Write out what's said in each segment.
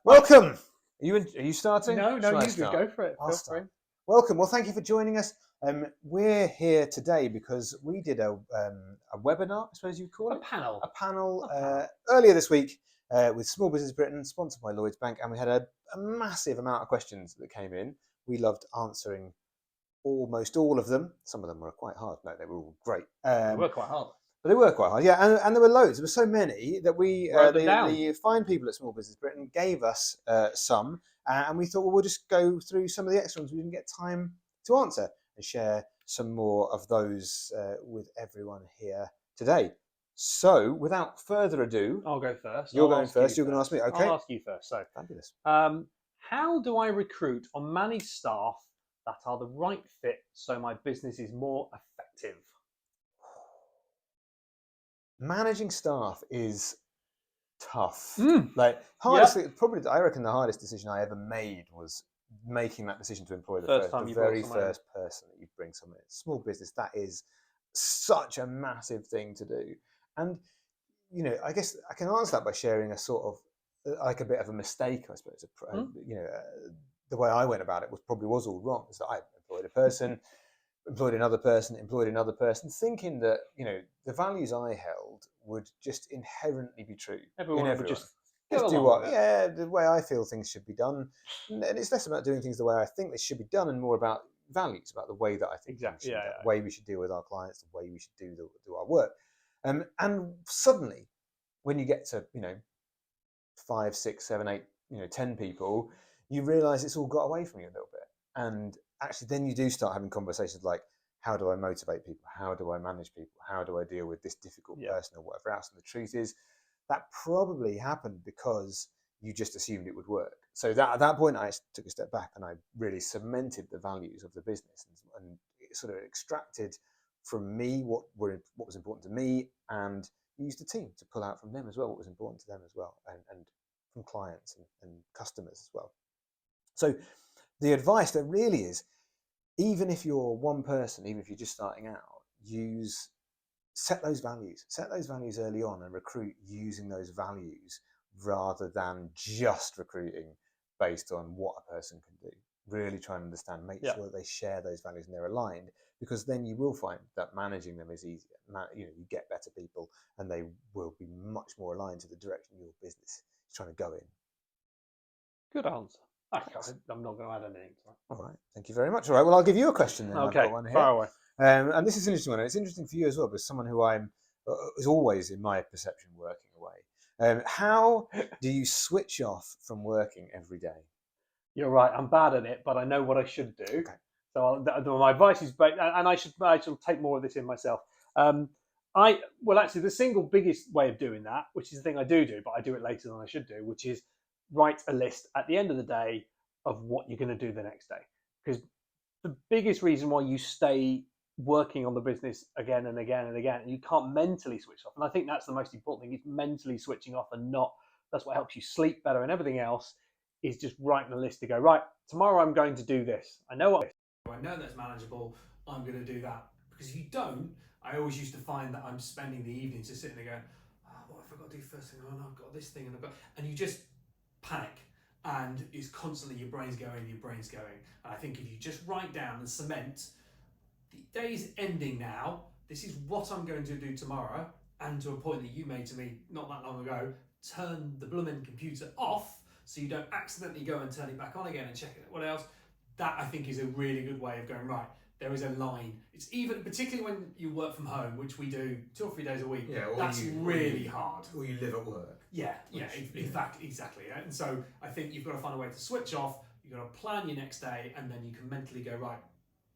Welcome. Are you starting? No, Shall I you start? go for it. I'll Feel start. free. Welcome. Well, thank you for joining us. We're here today because we did a webinar, I suppose you'd call it. A panel earlier this week with Small Business Britain, sponsored by Lloyds Bank, and we had a massive amount of questions that came in. We loved answering almost all of them. Some of them were quite hard. No, they were all great. They were quite hard. But they were quite hard, yeah, and there were loads. There were so many that we, the fine people at Small Business Britain, gave us some, and we thought, well, we'll just go through some of the extra ones we didn't get time to answer and share some more of those with everyone here today. So, without further ado, I'll go first. You're going first. You're going to ask me. Okay. I'll ask you first. So, fabulous. How do I recruit or manage staff that are the right fit so my business is more effective? Managing staff is tough. Probably, I reckon the hardest decision I ever made was making that decision to employ the very first person that you bring someone in. Small business, that is such a massive thing to do. And, I guess I can answer that by sharing a sort of, like a bit of a mistake, I suppose. The way I went about it probably was all wrong. Is that I employed a person, employed another person, thinking that, the values I held would just inherently be true. Everyone would just do what, the way I feel things should be done. And it's less about doing things the way I think they should be done and more about values, about the way that I think the way we should deal with our clients, the way we should do our work. And suddenly, when you get to, 5, 6, 7, 8, 10 people, you realise it's all got away from you a little bit. And actually, then you do start having conversations like, how do I motivate people? How do I manage people? How do I deal with this difficult person or whatever else? And the truth is, that probably happened because you just assumed it would work. So at that point, I took a step back and I really cemented the values of the business and it sort of extracted from me what was important to me, and used a team to pull out from them as well what was important to them as well, and from clients and customers as well. So the advice that really is, even if you're one person, even if you're just starting out, set those values early on and recruit using those values rather than just recruiting based on what a person can do. Really try and understand, make sure that they share those values and they're aligned, because then you will find that managing them is easier. You get better people and they will be much more aligned to the direction your business is trying to go in. Good answer. I'm not going to add anything to that. All right, thank you very much. All right, well, I'll give you a question then. Okay, I've got one here. far away. And this is an interesting one. And it's interesting for you as well, because someone who is always, in my perception, working away. How do you switch off from working every day? You're right. I'm bad at it, but I know what I should do. Okay. So my advice is, and I should take more of this in myself. Actually, the single biggest way of doing that, which is the thing I do, but I do it later than I should do, which is write a list at the end of the day of what you're going to do the next day. Because the biggest reason why you stay working on the business again and again and again, and you can't mentally switch off. And I think that's the most important thing, is mentally switching off, and that's what helps you sleep better, and everything else is just writing a list to go, right, tomorrow I'm going to do this. I know that's manageable. I'm going to do that. Because if you don't, I always used to find that I'm spending the evenings just sitting there going, what have I got to do first thing? Oh no, I've got this thing, and you just panic. And it's constantly your brain's going. And I think if you just write down and cement, the day's ending now, this is what I'm going to do tomorrow, and to a point that you made to me not that long ago, turn the blooming computer off so you don't accidentally go and turn it back on again and check it. What else? That, I think, is a really good way of going, right, there is a line. It's even, particularly when you work from home, which we do 2 or 3 days a week, that's really hard. Or you live at work. In fact, exactly. And so I think you've got to find a way to switch off, you've got to plan your next day, and then you can mentally go, right,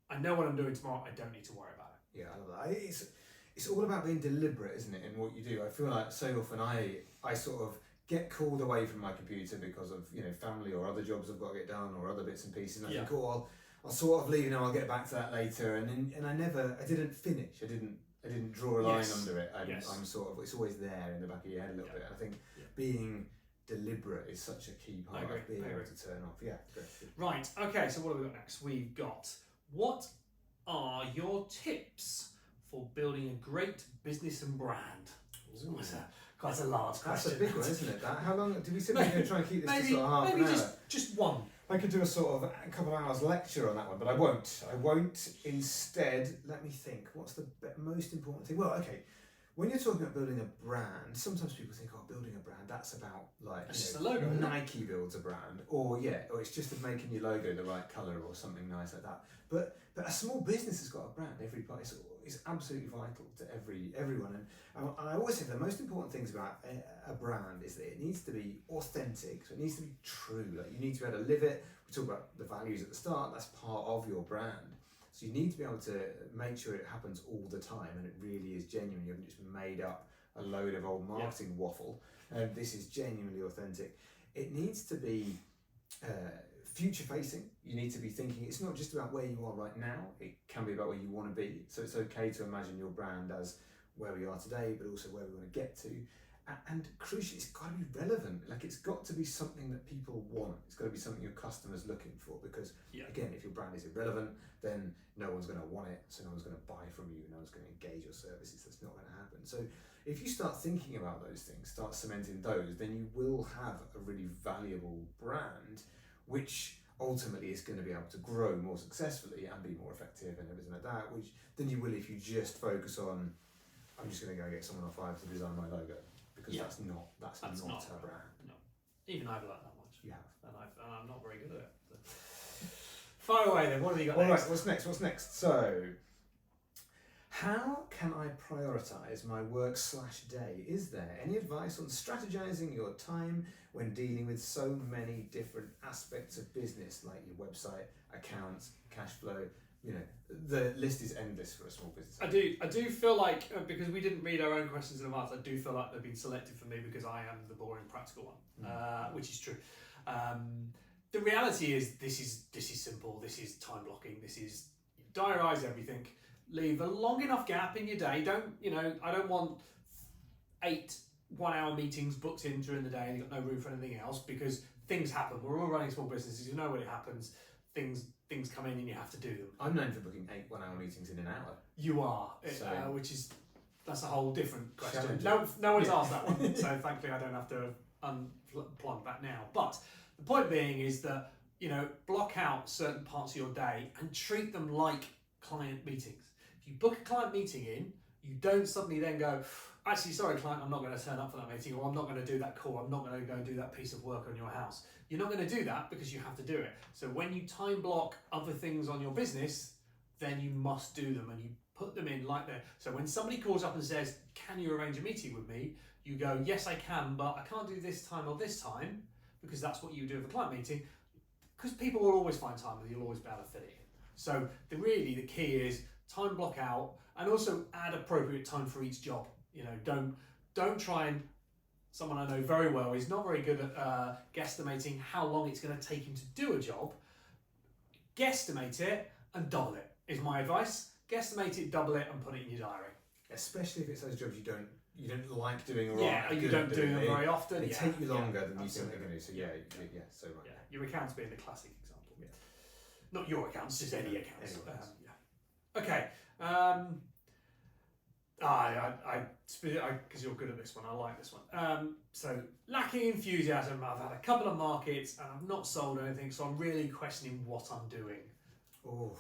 I know what I'm doing tomorrow, I don't need to worry about it. Yeah, I love that. It's all about being deliberate, isn't it, in what you do? I feel like so often I sort of get called away from my computer because of family or other jobs I've got to get done or other bits and pieces, and I think, I'll sort of leave and I'll get back to that later, and I didn't finish. I didn't draw a line under it. I'm sort of, it's always there in the back of your head a little bit. And I think being deliberate is such a key part of being able to turn off. Yeah, great. Right. Okay. So what have we got next? We've got, what are your tips for building a great business and brand? Quite a large question. That's a big one, isn't it? How long do we sit here and try and keep this to sort of half maybe an hour? just one. I could do a couple of hours lecture on that one, but I won't. Instead, let me think. What's the most important thing? Well, okay. When you're talking about building a brand, sometimes people think, building a brand, that's about just a logo. Nike builds a brand, or it's just making your logo the right colour or something nice like that. But a small business has got a brand. Everybody is absolutely vital to everyone. And I always say the most important things about a brand is that it needs to be authentic. So it needs to be true. Like you need to be able to live it. We talk about the values at the start. That's part of your brand. So you need to be able to make sure it happens all the time and it really is genuine. You haven't just made up a load of old marketing waffle. This is genuinely authentic. It needs to be future facing. You need to be thinking, it's not just about where you are right now, it can be about where you want to be. So it's okay to imagine your brand as where we are today, but also where we want to get to. And crucially, it's got to be relevant. Like it's got to be something that people want. It's got to be something your customer's looking for. Because again, if your brand is irrelevant, then no one's going to want it. So no one's going to buy from you. No one's going to engage your services. That's not going to happen. So if you start thinking about those things, start cementing those, then you will have a really valuable brand, which ultimately is going to be able to grow more successfully and be more effective and everything like that. Which than you will if you just focus on, I'm just going to go get someone off Fiverr to design my logo. Because that's not a brand. No, even I've learned that much. You have, and I'm not very good at it. So. Fire away then. What have you got next? All right, what's next? So, how can I prioritise my work/day? Is there any advice on strategising your time when dealing with so many different aspects of business, like your website, accounts, cash flow? The list is endless for a small business. I do feel like, because we didn't read our own questions in advance, I do feel like they've been selected for me because I am the boring practical one, which is true. The reality is this is simple. This is time blocking. This is diarise everything. Leave a long enough gap in your day. I don't want 8 1-hour meetings booked in during the day and you've got no room for anything else, because things happen. We're all running small businesses. You know when it happens. Things come in and you have to do them. I'm known for booking 8 1-hour meetings in an hour. You are, that's a whole different question. No one's asked that one, so thankfully I don't have to unplug that now. But the point being is that block out certain parts of your day and treat them like client meetings. If you book a client meeting in, you don't suddenly then go, actually, sorry client, I'm not going to turn up for that meeting, or I'm not going to do that call, I'm not going to go and do that piece of work on your house. You're not going to do that because you have to do it. So when you time block other things on your business, then you must do them and you put them in like that. So when somebody calls up and says, can you arrange a meeting with me? You go, yes, I can, but I can't do this time or this time, because that's what you do with a client meeting, because people will always find time and you'll always be able to fit it in. So the key is time block out, and also add appropriate time for each job. Don't try and, someone I know very well is not very good at guesstimating how long it's going to take him to do a job. Guesstimate it and double it is my advice. Guesstimate it, double it, and put it in your diary. Especially if it's those jobs you don't like doing, or you don't do them very often. They take you longer than you think they're going to. So so right. Yeah, your accounts being the classic example. Yeah. Not your accounts, just any accounts. Okay. Because you're good at this one, I like this one. So, lacking enthusiasm. I've had a couple of markets and I've not sold anything, so I'm really questioning what I'm doing. Oof.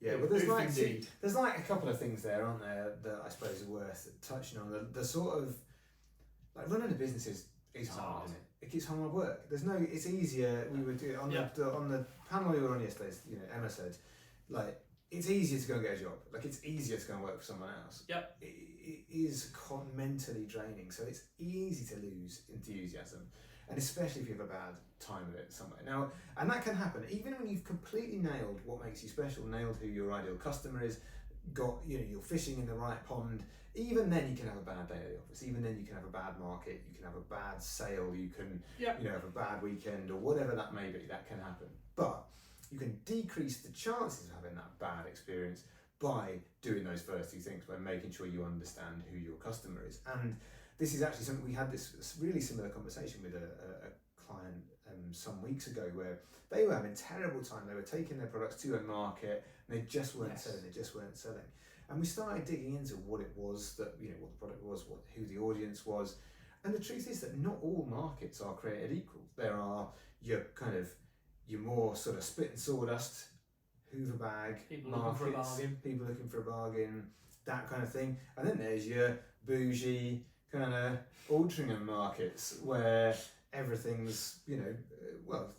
Yeah, well, there's like a couple of things there, aren't there, that I suppose are worth touching on. The sort of, like, running a business is hard, isn't it? It's hard work. It's easier. We were doing on the panel we were on yesterday. Emma said, like, it's easier to go and get a job. Like, it's easier to go and work for someone else. Yep. It is mentally draining, so it's easy to lose enthusiasm, and especially if you have a bad time of it somewhere. Now, and that can happen even when you've completely nailed what makes you special, nailed who your ideal customer is, you're fishing in the right pond. Even then, you can have a bad day at the office. Even then, you can have a bad market. You can have a bad sale. You can, have a bad weekend, or whatever that may be. That can happen, but you can decrease the chances of having that bad experience by doing those first 2 things, by making sure you understand who your customer is. And this is actually something we had this really similar conversation with a client some weeks ago, where they were having terrible time. They were taking their products to a market and they just weren't selling. And we started digging into what it was that, what the product was, who the audience was. And the truth is that not all markets are created equal. There are your more sort of spit and sawdust, Hoover bag people markets, people looking for a bargain, that kind of thing. And then there's your bougie kind of Altrincham markets where everything's,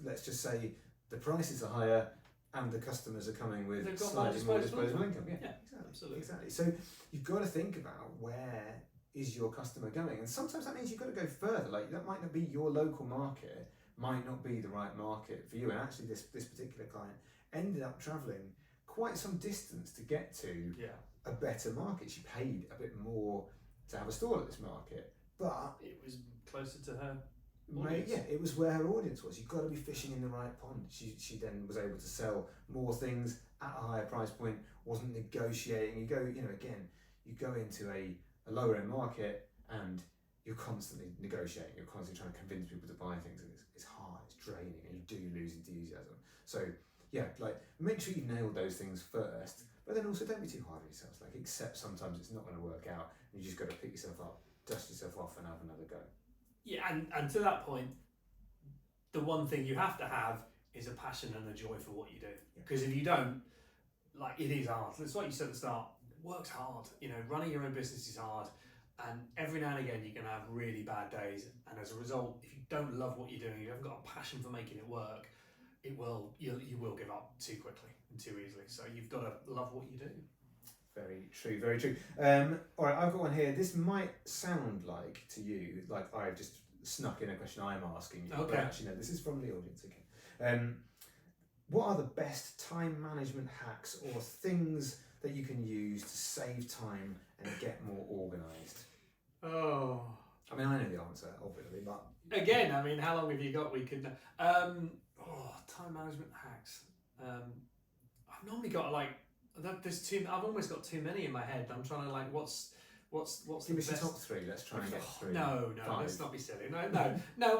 let's just say the prices are higher and the customers are coming with slightly more disposable income. Yeah, exactly. Absolutely. Exactly. So you've got to think about where is your customer going, and sometimes that means you've got to go further. Like, that might not be your local market, might not be the right market for you. And actually, this particular client ended up travelling quite some distance to get to a better market. She paid a bit more to have a stall at this market, but it was closer to her. It was where her audience was. You've got to be fishing in the right pond. She then was able to sell more things at a higher price point, wasn't negotiating. You go into a lower end market and you're constantly negotiating, you're constantly trying to convince people to buy things, and it's hard, it's draining, and you do lose enthusiasm. So make sure you nail those things first, but then also don't be too hard on yourselves. Like, accept sometimes it's not going to work out, and you just got to pick yourself up, dust yourself off, and have another go. Yeah, and to that point, the one thing you have to have is a passion and a joy for what you do. Because if you don't, it is hard. It's like you said at the start, work's hard. Running your own business is hard, and every now and again you're going to have really bad days. And as a result, if you don't love what you're doing, you haven't got a passion for making it work, you will give up too quickly and too easily. So you've got to love what you do. Very true, very true. All right, I've got one here. This might sound like to you like I've just snuck in a question I'm asking you. Okay. But actually, no, this is from the audience again. What are the best time management hacks or things that you can use to save time and get more organised? Oh. I mean, I know the answer, obviously, but... Again, how long have you got? We could... time management hacks. I've normally got, there's too... I've almost got too many in my head. I'm trying to, what's Give the us best... your top three. Let's try and get through. No, 5. let's not be silly. No,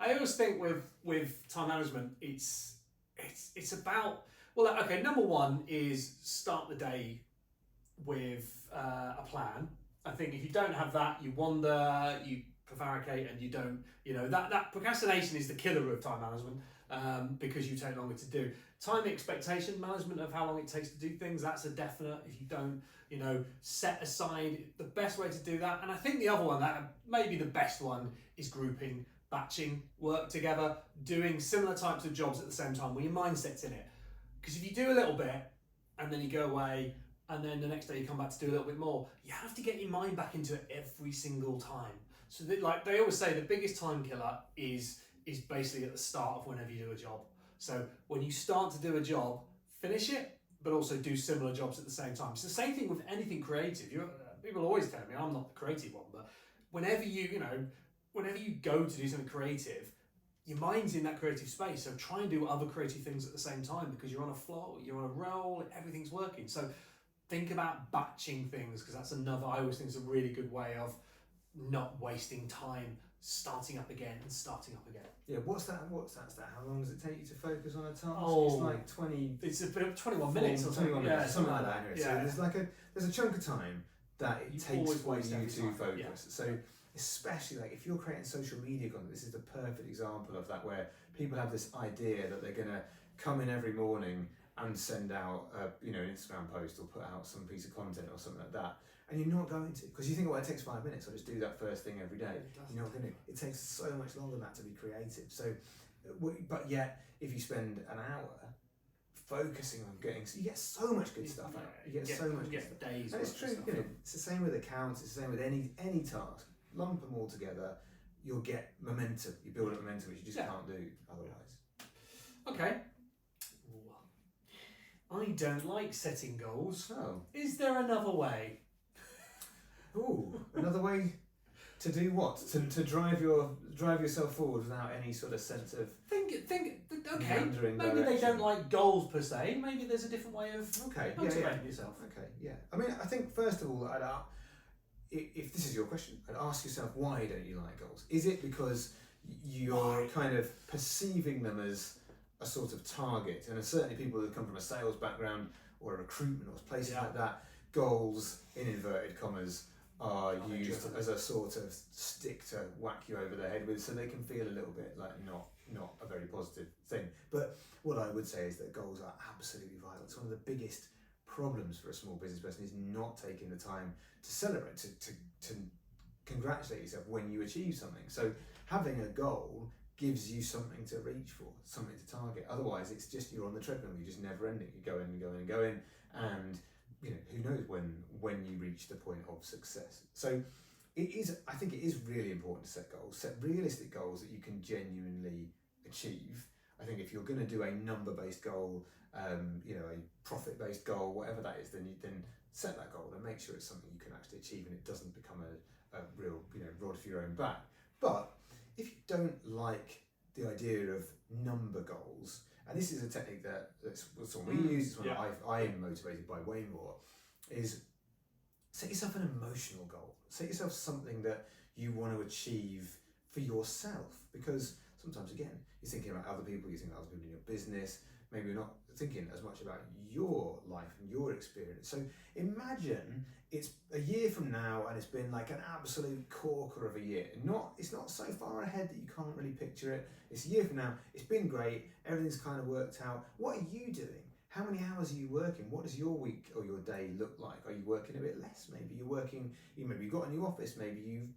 I always think with time management, it's about... Well, okay, number one is start the day with a plan. I think if you don't have that, you wander, you prevaricate, and you don't, that procrastination is the killer of time management, because you take longer to do. Time expectation management of how long it takes to do things, that's a definite. If you don't, set aside the best way to do that. And I think the other one, that maybe the best one, is grouping, batching work together, doing similar types of jobs at the same time where your mindset's in it. Because if you do a little bit and then you go away and then the next day you come back to do a little bit more, you have to get your mind back into it every single time. So that, they always say, the biggest time killer is basically at the start of whenever you do a job. So when you start to do a job, finish it, but also do similar jobs at the same time. It's the same thing with anything creative. People always tell me I'm not the creative one, but whenever you go to do something creative, your mind's in that creative space. So try and do other creative things at the same time, because you're on a flow, you're on a roll, everything's working. So think about batching things, because that's another, I always think, is a really good way of not wasting time, starting up again and starting up again. Yeah, what's that? How long does it take you to focus on a task? Oh, it's like 20... It's a bit of 21 minutes or something. 21 minutes, something like that. Anyway. Yeah. So there's a chunk of time that it takes for you to focus. Yeah. So especially if you're creating social media content, this is the perfect example of that, where people have this idea that they're going to come in every morning and send out an Instagram post or put out some piece of content or something like that. And you're not going to, because you think, well, it takes 5 minutes, I'll just do that first thing every day. You're not going to. It takes so much longer than that to be creative. So, but yet, if you spend an hour focusing on you get so much good stuff out. You get so much good stuff. Days, and it's true, it's the same with accounts, it's the same with any task. Lump them all together, you'll get momentum. You build up momentum, which you just can't do otherwise. Okay. I don't like setting goals. Oh. Is there another way? Ooh, another way to do what? To drive yourself forward without any sort of sense of okay, maybe direction. They don't like goals per se. Maybe there's a different way of motivating yourself. Okay, yeah. I mean, I think first of all, if this is your question, I'd ask yourself, why don't you like goals? Is it because you're kind of perceiving them as a sort of target? And certainly people that come from a sales background or a recruitment or places like that, goals in inverted commas are used as a sort of stick to whack you over the head with, so they can feel a little bit like not a very positive thing. But what I would say is that goals are absolutely vital. It's one of the biggest problems for a small business person is not taking the time to celebrate, to congratulate yourself when you achieve something. So having a goal gives you something to reach for, something to target. Otherwise, it's just you're on the treadmill. You're just never ending. You're going and going and going, and who knows when you reach the point of success. So I think it is really important to set goals, set realistic goals that you can genuinely achieve. I think if you're going to do a number-based goal, a profit-based goal, whatever that is, then set that goal and make sure it's something you can actually achieve and it doesn't become a real rod for your own back. But if you don't like the idea of number goals, and this is a technique that's something we use, it's one that I am motivated by way more, is set yourself an emotional goal. Set yourself something that you want to achieve for yourself, because sometimes, again, you're thinking about other people, you're thinking about other people in your business, maybe you're not thinking as much about your life and your experience. So imagine it's a year from now and it's been like an absolute corker of a year. It's not so far ahead that you can't really picture it. It's a year from now, it's been great, everything's kind of worked out. What are you doing? How many hours are you working? What does your week or your day look like? Are you working a bit less? Maybe you're working, maybe you've got a new office, maybe you've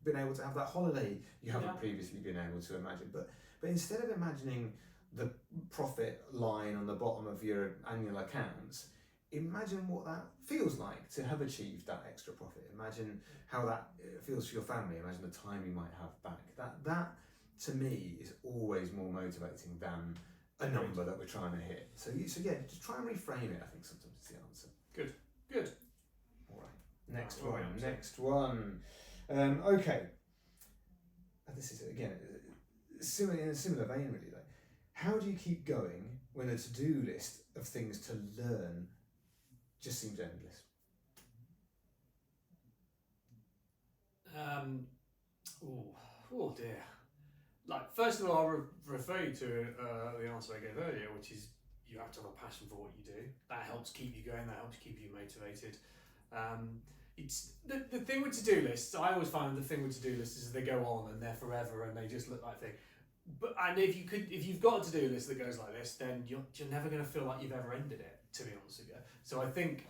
been able to have that holiday you haven't previously been able to imagine. But instead of imagining the profit line on the bottom of your annual accounts, imagine what that feels like to have achieved that extra profit. Imagine how that feels for your family. Imagine the time you might have back. That to me is always more motivating than a number that we're trying to hit. So yeah, just try and reframe it. I think sometimes it's the answer. Good. All right. Next one. Okay. This is again in a similar vein, really. Like, how do you keep going when the to-do list of things to learn just seems endless? Oh dear. Like, first of all, I'll refer you to the answer I gave earlier, which is you have to have a passion for what you do. That helps keep you going. That helps keep you motivated. It's the thing with to-do lists. I always find the thing with to-do lists is they go on and they're forever and they just look like things. And if you've got a to-do list that goes like this, then you're never going to feel like you've ever ended it, to be honest with you. So I think,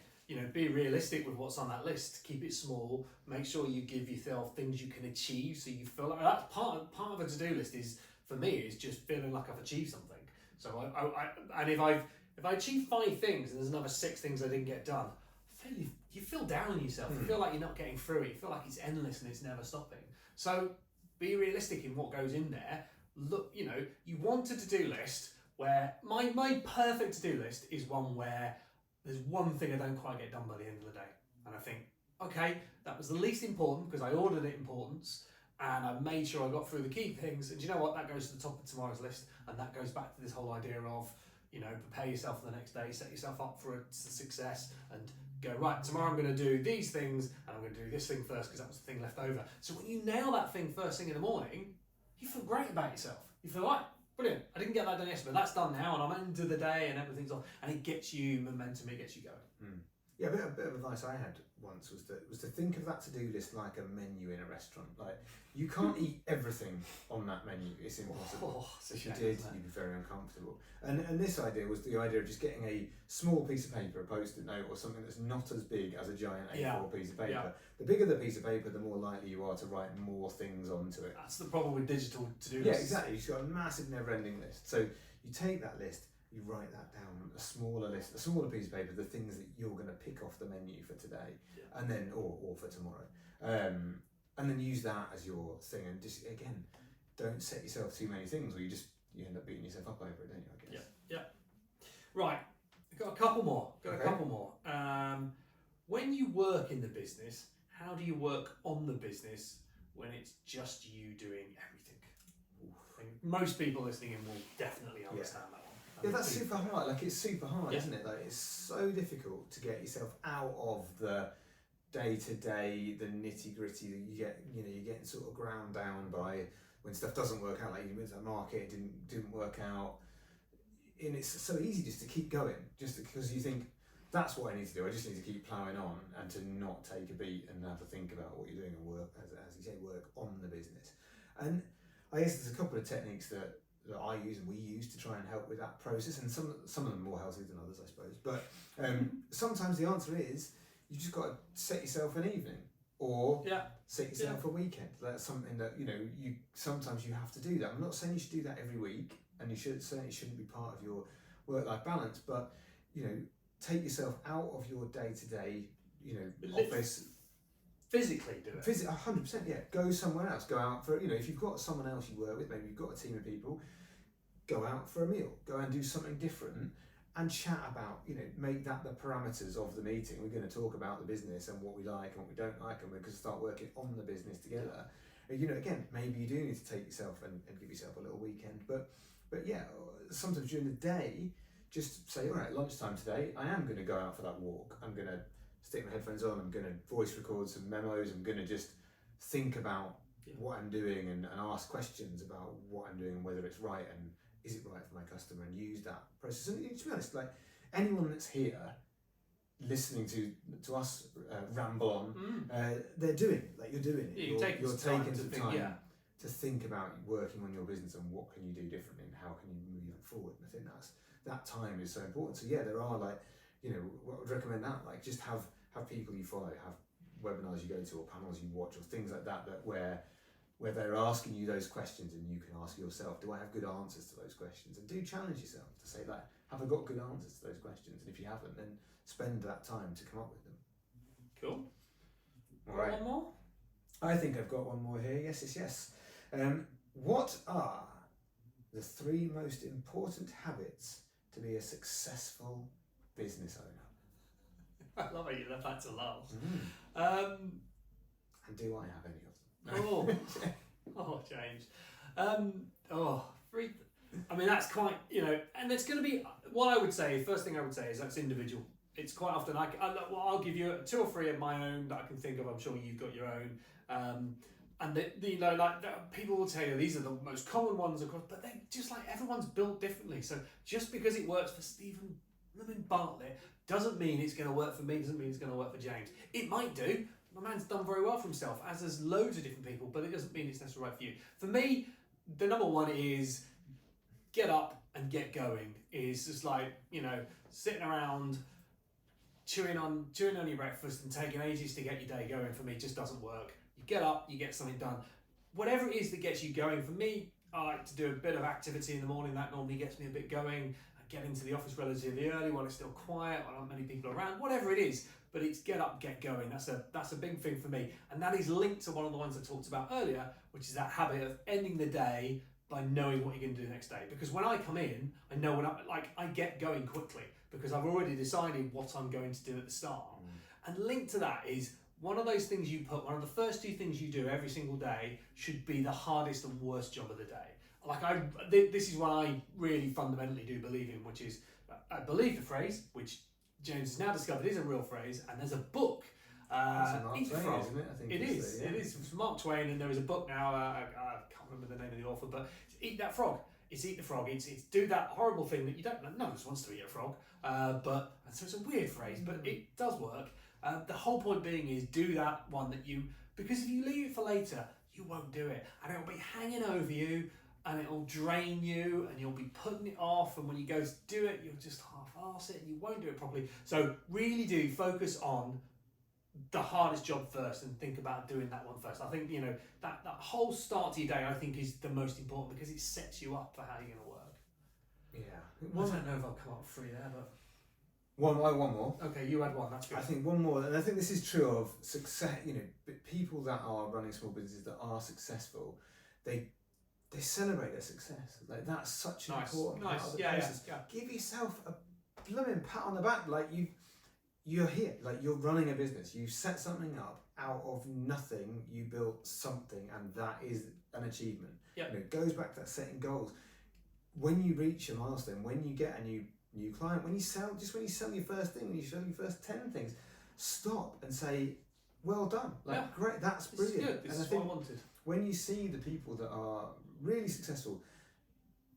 be realistic with what's on that list. Keep it small. Make sure you give yourself things you can achieve, so you feel like that's part of a to-do list. Is for me is just feeling like I've achieved something. So if I achieve 5 things and there's another 6 things I didn't get done, you feel down on yourself. You feel like you're not getting through it. You feel like it's endless and it's never stopping. So be realistic in what goes in there. Look, you want a to-do list where my perfect to-do list is one where there's one thing I don't quite get done by the end of the day. And I think, okay, that was the least important because I ordered it importance and I made sure I got through the key things. And do you know what? That goes to the top of tomorrow's list. And that goes back to this whole idea of, prepare yourself for the next day, set yourself up for success and go, right, tomorrow I'm going to do these things and I'm going to do this thing first because that was the thing left over. So when you nail that thing first thing in the morning, you feel great about yourself. You feel like, brilliant, I didn't get that done yesterday, but that's done now and I'm into the day and everything's on. And it gets you momentum, it gets you going. Yeah, a bit of advice I had once was to think of that to-do list like a menu in a restaurant. Like, you can't eat everything on that menu. It's impossible. If you did, you'd be very uncomfortable. And this idea was the idea of just getting a small piece of paper, a post-it note, or something that's not as big as a giant A4 piece of paper. Yeah. The bigger the piece of paper, the more likely you are to write more things onto it. That's the problem with digital to-do lists. Yeah, exactly. You've got a massive never-ending list. So you take that list, you write that down, a smaller piece of paper, the things that you're going to pick off the menu for today, and then or for tomorrow, and then use that as your thing. And just again, don't set yourself too many things, or you end up beating yourself up over it, don't you? I guess. Yeah. Right. I've got a couple more. When you work in the business, how do you work on the business when it's just you doing everything? I think most people listening in will definitely understand that one. Yeah, that's super hard. Like, it's super hard, isn't it? Like, it's so difficult to get yourself out of the day-to-day, the nitty-gritty that you're getting sort of ground down by when stuff doesn't work out. Like, you went to the market, it didn't work out. and it's so easy just to keep going, just because you think that's what I need to do. I just need to keep ploughing on and to not take a beat and have a think about what you're doing and work, as you say, work on the business. And I guess there's a couple of techniques that I use and we use to try and help with that process, and some of them more healthy than others, I suppose. But sometimes the answer is you just got to set yourself an evening, or set yourself a weekend. That's something that you sometimes you have to do that. I'm not saying you should do that every week, and you certainly shouldn't be part of your work-life balance. But take yourself out of your day-to-day office. Physically do it. 100%, yeah. Go somewhere else. Go out for, if you've got someone else you work with, maybe you've got a team of people, go out for a meal. Go and do something different and chat about, make that the parameters of the meeting. We're going to talk about the business and what we like and what we don't like, and we're going to start working on the business together. Again, maybe you do need to take yourself and give yourself a little weekend. But yeah, sometimes during the day, just say, all right, lunchtime today, I am going to go out for that walk. I'm going to stick my headphones on, I'm going to voice record some memos, I'm going to just think about what I'm doing and ask questions about what I'm doing and whether it's right and is it right for my customer, and use that process. And to be honest, like anyone that's here listening to us ramble on, they're doing it, like you're doing it. You're taking some time to think about working on your business and what can you do differently and how can you move it forward. And I think that time is so important. So yeah, there are I would recommend that, like just have people you follow, have webinars you go to or panels you watch or things like that where they're asking you those questions and you can ask yourself, do I have good answers to those questions? And do challenge yourself to say, like, have I got good answers to those questions? And if you haven't, then spend that time to come up with them. Cool. All right. One more? I think I've got one more here. Yes. What are the 3 most important habits to be a successful business owner? I love how you left that to last. And do I have any of them? James. 3. I mean, that's quite, and it's going to be, what I would say, first thing I would say is that's individual. It's quite often, I'll give you 2 or 3 of my own that I can think of. I'm sure you've got your own. And people will tell you these are the most common ones, of course, but they just like everyone's built differently. So just because it works for Stephen Bartlett doesn't mean it's going to work for me, doesn't mean it's going to work for James. It might do. My man's done very well for himself, as there's loads of different people, but it doesn't mean it's necessarily right for you. For me, the number one is get up and get going. Is just like, sitting around chewing on your breakfast and taking ages to get your day going, for me just doesn't work. You get up, you get something done. Whatever it is that gets you going. For me, I like to do a bit of activity in the morning. That normally gets me a bit going. Get into the office relatively early while it's still quiet, while not many people are around, whatever it is, but it's get up, get going. That's a big thing for me. And that is linked to one of the ones I talked about earlier, which is that habit of ending the day by knowing what you're going to do the next day. Because when I come in, I know I get going quickly because I've already decided what I'm going to do at the start. And linked to that is one of those things one of the first 2 things you do every single day should be the hardest and worst job of the day. This is what I really fundamentally do believe in, which is I believe the phrase, which James has now discovered is a real phrase, and there's a book. Eat the Frog, isn't it? I think it is. It is. It's Mark Twain, and there is a book now. I can't remember the name of the author, but it's Eat That Frog. It's eat the frog. It's do that horrible thing that you don't. None of us wants to eat a frog, so it's a weird phrase, but it does work. The whole point being is do that one because if you leave it for later, you won't do it, and it'll be hanging over you. And it'll drain you and you'll be putting it off, and when you go to do it, you'll just half-arse it and you won't do it properly. So really do focus on the hardest job first and think about doing that one first. I think, that whole start to your day, I think, is the most important because it sets you up for how you're going to work. Yeah. I don't know if I'll come up free there, but... One more. Okay, you had one, that's good. I think one more, and I think this is true of success, people that are running small businesses that are successful, they celebrate their success. Like that's such an important part of the process. Yeah. Give yourself a blooming pat on the back. Like you're here. Like you're running a business. You set something up out of nothing. You built something, and that is an achievement. Yeah. It goes back to that setting goals. When you reach a milestone, when you get a new client, when you sell your first thing, when you sell your first 10 things, stop and say, well done. Great, that's brilliant. This is good. This is what I wanted. When you see the people that are really successful,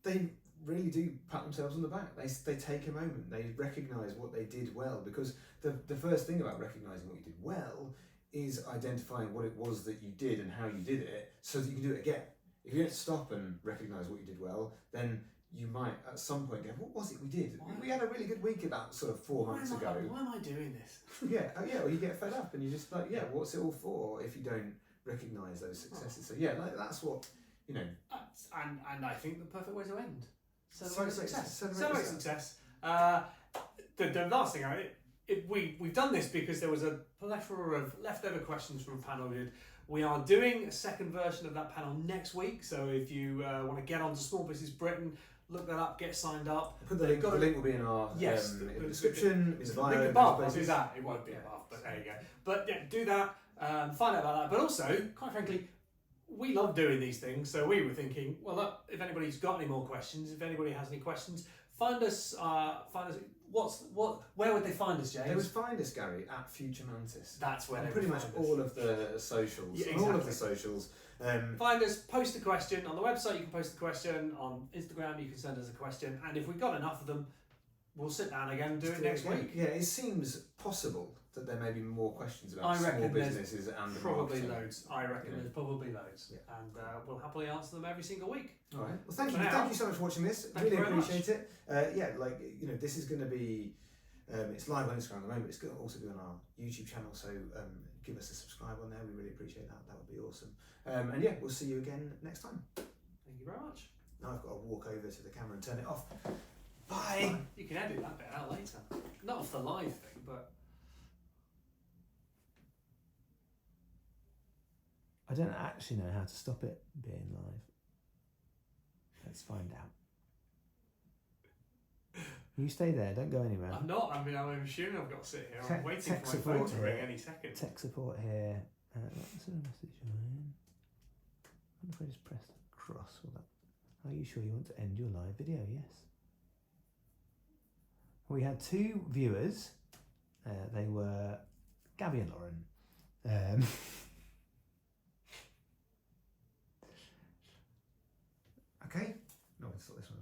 they really do pat themselves on the back. They take a moment. They recognise what they did well, because the first thing about recognising what you did well is identifying what it was that you did and how you did it, so that you can do it again. If you don't stop and recognise what you did well, then you might at some point go, what was it we did? We had a really good week about sort of 4 months ago. Why am I doing this? Or you get fed up and you're just like, what's it all for if you don't recognise those successes? So that's what, And I think the perfect way to end. Celebrate success. Celebrate success. The last thing, we've done this because there was a plethora of leftover questions from a panel we did. We are doing a second version of that panel next week, so if you want to get onto Small Business Britain, look that up, get signed up. Put the link will be in our in the description. The link above, I'll do that. It won't be above, but there you go. But do that, find out about that. But also, quite frankly, we love doing these things, so we were thinking, well, look, if anybody's got any more questions, if anybody has any questions, find us. Where would they find us, James? They would find us, Gary, at Future Mantis. That's where they pretty would much find us. all of the socials. Yeah, exactly. All of the socials. Find us, post a question on the website. You can post a question on Instagram. You can send us a question, and if we've got enough of them, we'll sit down again and do it next week. Yeah, it seems possible that there may be more questions about small businesses and probably marketing. loads. I reckon there's probably loads, and we'll happily answer them every single week. All right. Well, thank you so much for watching this. Really appreciate it. This is going to be. It's live on Instagram at the moment. It's going to also be on our YouTube channel. So give us a subscribe on there. We really appreciate that. That would be awesome. We'll see you again next time. Thank you very much. Now I've got to walk over to the camera and turn it off. Bye. You can edit that bit out later. Not off the live thing, but. I don't actually know how to stop it being live. Let's find out. You stay there, don't go anywhere. I'm not. I'm assuming I've got to sit here. I'm waiting for my phone to ring any second. Tech support here. What's the message you're in? I wonder if I just press cross or that. Are you sure you want to end your live video? Yes. We had 2 viewers. They were Gabby and Lauren. Okay. No, I thought this one.